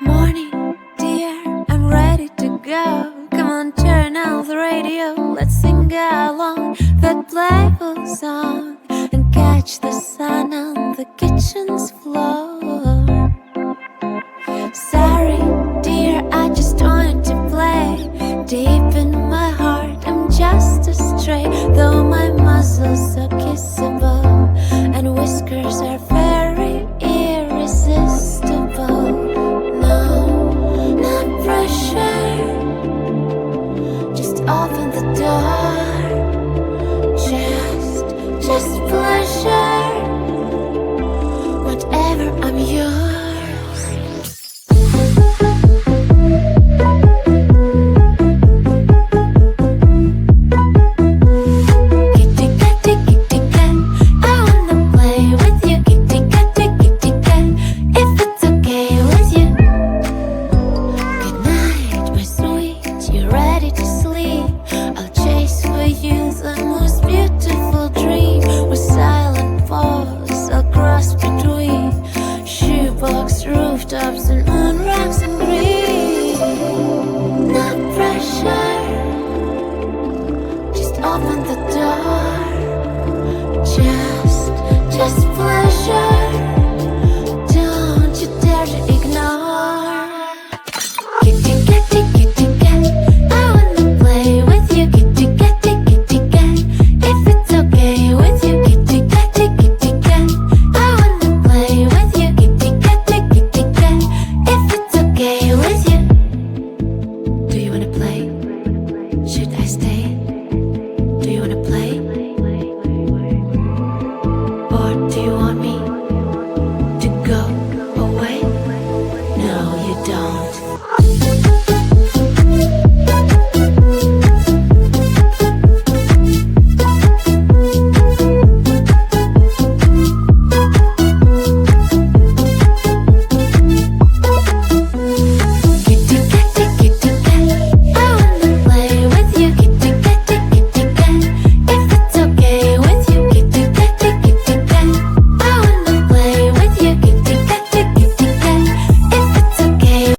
Morning, dear, I'm ready to go. Come on, turn on the radio. Let's sing along that playful song and catch the sun on the kitchen's floor. Sorry, dear, I just wanted to play. Deep in my heart, I'm just a stray. Though my muscles are kissable and whiskers are very irresistible. No, not pressure. Just open the door. Just pleasure. Whatever, I'm yours. Rooftops and moon rocks and green. Not pressure. Just open the door. Just pleasure. Don't you dare to ignore. Kitty, kitty, kitty cat, I wanna play with you. Kitty, kitty, kitty cat, if it's okay with you. Kitty, kitty, kitty cat, I wanna play with you. Kitty, kitty, kitty cat, if it's okay with you. Do you wanna play? Should I stay? Do you wanna play? Or do you want me to go away? No, you don't. Kitty, kitty, kitty cat, I wanna play with you. Kitty, kitty, kitty cat, if it's okay with you. Kitty, kitty, kitty cat, I wanna play with you. Kitty, kitty, kitty cat, if it's okay.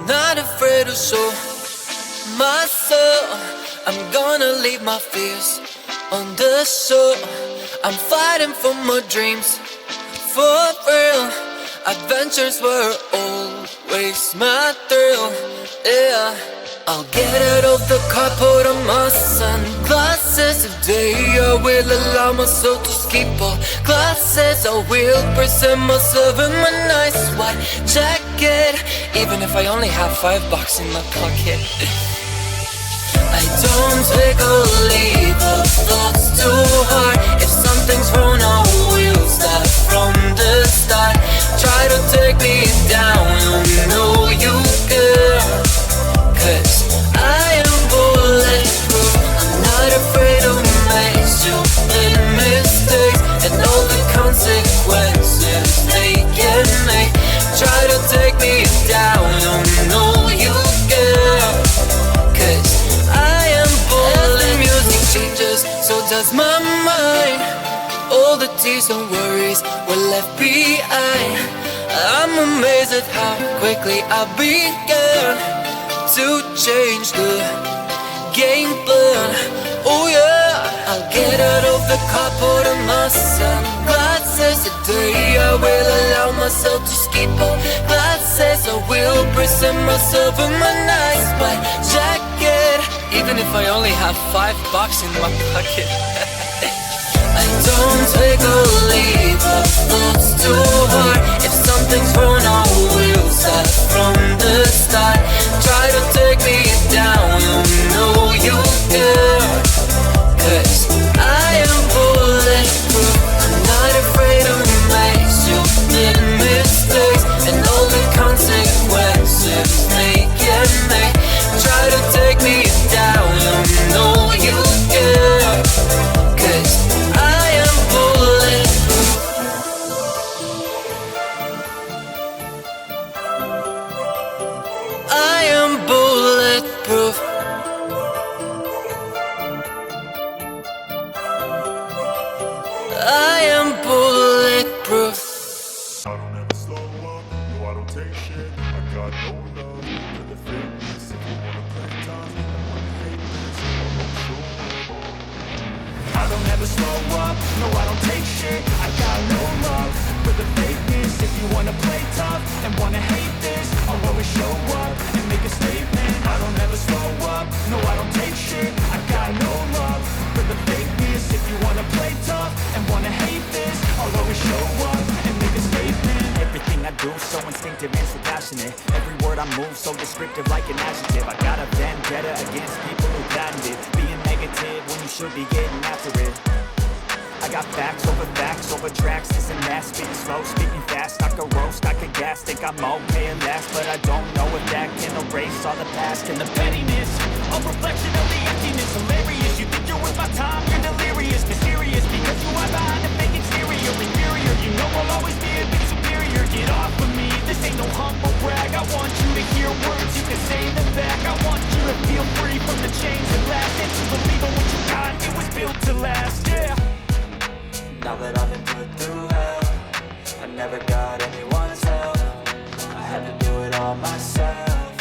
not afraid to show myself. I'm gonna leave my fears on the shore. I'm fighting for my dreams, for real. Adventures were always my thrill, yeah. I'll get out of the car, put on my sunglasses. Today I will allow myself to skip all classes. I will present myself in my nice white jacket, even if I only have $5 in my pocket. I don't take or leave the thoughts too hard. If something's wrong, I will start from the start. Try to take me down, you know you can. 'Cause I am bulletproof. I'm not afraid to make stupid mistakes and all the consequences they can make. Try to take me down, you know you can. 'Cause I am bulletproof. As the music changes, so does my mind. All the tears and worries were left behind. I'm amazed at how quickly I began to change the game plan. Oh yeah, I'll get out of the car, put on my sunglasses. Today I will allow myself to skip all classes. I will present myself in my nice white jacket, even if I only have $5 in my pocket. I don't take or leave the thoughts too hard. If something's wrong, I will start from the start. Try to take me down, you know you can. 'Cause I am bulletproof. I'm not afraid to make stupid mistakes and all the consequences they can make. Try to take me down, you know you can. 'Cause I am bulletproof. I am bulletproof. I am bulletproof. I don't ever slow up, no I don't take shit. I got no love for the fakeness. If you wanna play tough and wanna hate this, I won't show up. I don't ever slow up, no I don't take shit. I got no love for the fakeness. If you wanna play tough and wanna hate this, I'll always show up and make a statement. I don't ever slow up, no I don't take shit. I got no love for the fakeness. If you wanna play tough and wanna hate this, I'll always show up and make a statement. Everything I do so instinctive and so passionate. Every word I move so descriptive like an adjective. I got a vendetta against people who patent it, being negative when you should be getting after it. I got facts over tracks, this and that. Speaking slow, speaking fast, I could roast, I could gas. Think I'm okay at last, but I don't know if that can erase all the past. And the pettiness, a reflection of the emptiness. Hilarious, you think you're worth my time, you're delirious. Mysterious, because you are behind a fake exterior. Inferior, you know I'll always be a bit superior. Get off of me, this ain't no humble brag. I want you to hear words, you can say them back. I want you to feel free from the chains that last, and to believe in what you got, it was built to last, yeah. Now that I've been put through hell, I never got anyone's help. I had to do it all myself.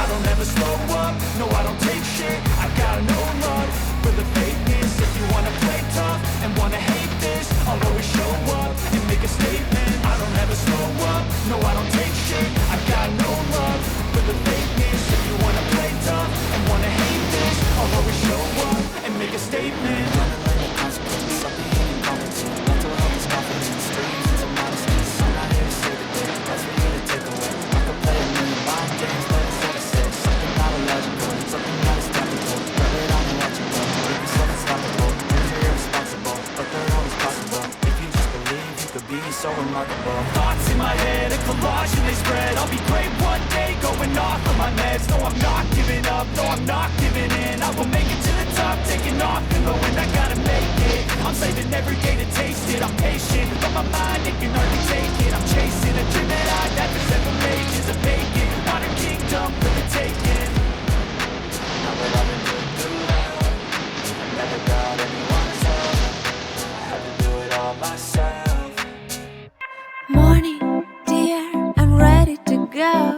I don't ever slow up, no I don't take shit. I got no love for the fakeness. If you wanna play tough and wanna hate this, I'll always show up and make a statement. I don't ever slow up, no I don't take shit. I got no love for the fakeness. If you wanna play tough and wanna hate this, I'll always show up and make a statement. Mental health is confidence, dreams into modesty. I'm not here to save the day, that's for you to take away. I could play a million mind games, but instead I said something not illogical, something not as technical. Grab it on and watch it go, make yourself unstoppable. Dreams are irresponsible, but they're always possible. If you just believe, you could be so remarkable. Thoughts in my head, a collage and they spread. I'll be great one day, going off of my meds. No, I'm not giving up, no, I'm not giving in. I will make it to the top, taking off in the wind. I gotta make it, I'm saving every day to taste it. I'm patient, but my mind, it can hardly take it. I'm chasing a dream that I've had for several ages. A vacant, modern kingdom for the taking. Now that I've been put through hell, I never got anyone's help. I had to do it all myself. Morning, dear, I'm ready to go.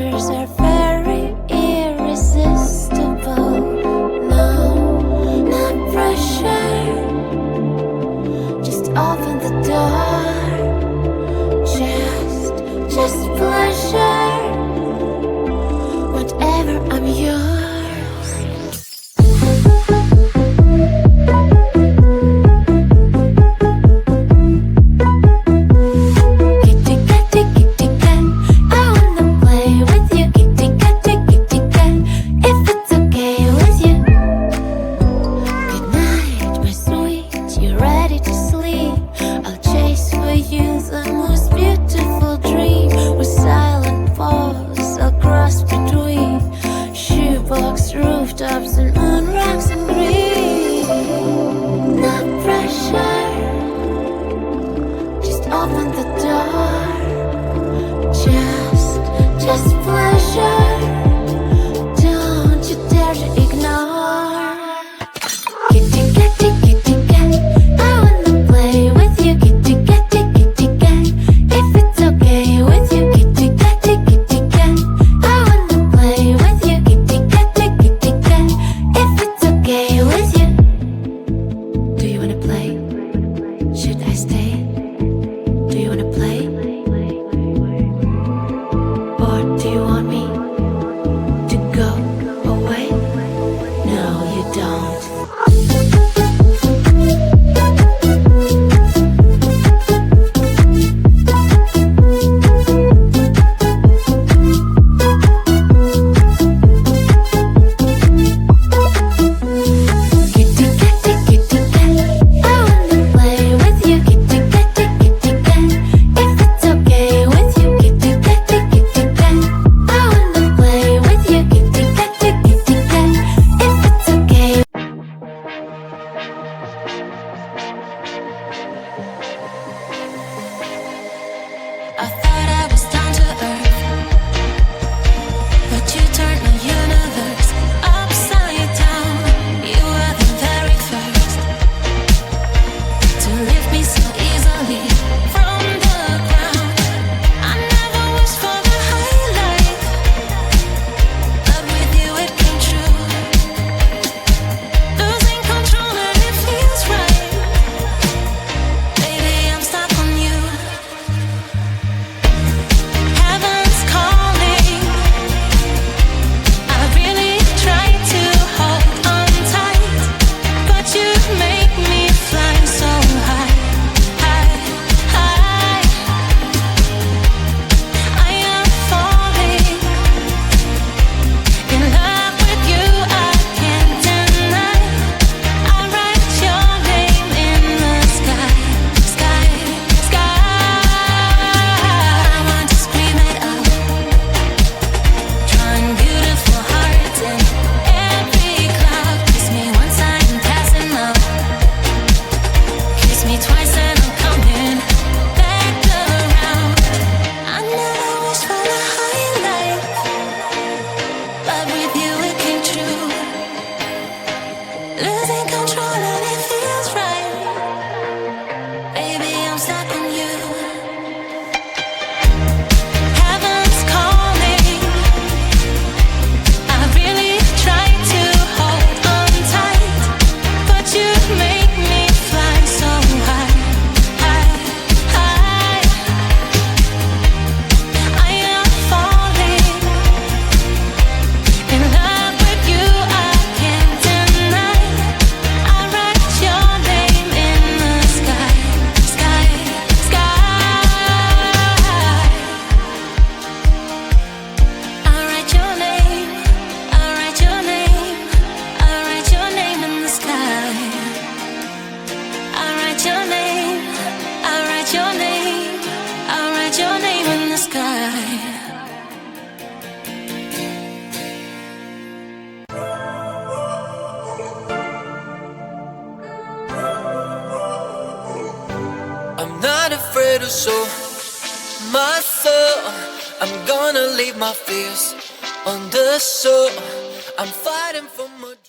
fingers are very irresistible. No, not pressure. Just open the door. Just pleasure. Whatever, I'm yours. Rooftops and moon rocks and green. Not pressure. Just open the door. Just pleasure. Don't you dare to ignore. Kitty cat, I wanna play with you. Kitty cat, if it's okay with you. Kitty cat, I wanna play with you. Kitty cat. If it's okay with you. Do you wanna play? Should I stay? Do you wanna play? Or do you want me to go away? No, you don't. I thought I was down to earth, but you turned my universe upside down. You were the very first to lift me so easily from the ground. I never wished for the highlight, but with you it came true. Losing control and it feels right. Baby, I'm stuck on you. Heaven's calling. I really try to hold on tight, but you make me fly so high, high, high. I am falling in love with you. I can't deny. I write your name in the sky, sky, sky. I want to scream it out, drawing beautiful hearts in every cloud. Kiss me once, I'm passing out. Kiss me twice and I'm coming back around. I never wished for the highlight, but with you it came true. Losing control and it feels right. Baby, I'm stuck on you. Heaven's calling. I really try to hold on tight, but you make me fly so high, high, high. I am falling in love with you. I can't deny. I write your name in the sky, sky, sky. I write your name. I write your name. I write your name in the sky. I write your name. I write your name. I write your name in the sky. I'm not afraid to show my soul. I'm gonna leave my fears on the shore. I'm fighting for my